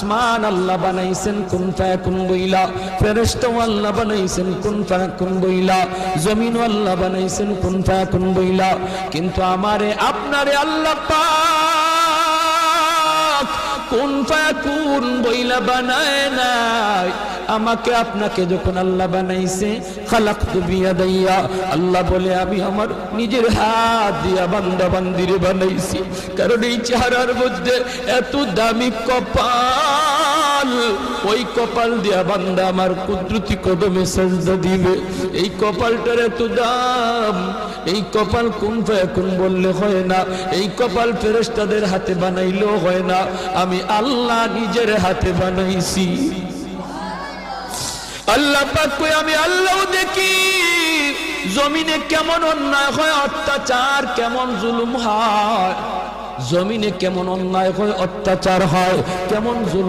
আসমান আল্লাহ বানাইছেন কুন ফায়াকুন বইলা, ফেরেশতা আল্লাহ বানাইছেন কুন ফায়াকুন বইলা, জমিন আল্লাহ বানাইছেন কুন ফায়াকুন বইলা। কিন্তু আমারে আপনারে আল্লাহ পাক কুন ফায়াকুন বইলা বানায় নাই। আমাকে আপনাকে যখন আল্লাহ বানাইছে, খালাকতু বিয়াদাইয়া, আল্লাহ বলে আমি আমার নিজের হাত দিয়া বান্দা বান্দিরে বানাইছি। কারণ এই চেহারার মধ্যে এত দামি কপাল, ওই কপাল দিয়া বান্দা আমার কুদরতি কদমে সাজদা দিবে। এই কপালটার এত দাম, এই কপাল কুন ফায়াকুন বললে হয় না, এই কপাল ফেরেশতাদের হাতে বানাইলেও হয় না, আমি আল্লাহ নিজের হাতে বানাইছি। আল্লাহ পাক কই আমি আল্লাহও দেখি জমিনে কেমন অন্যায় হয়, অত্যাচার কেমন জুলুম হয়, জমিনে কেমন অন্যায় হয়, অত্যাচার হয়, কেমন জুলুম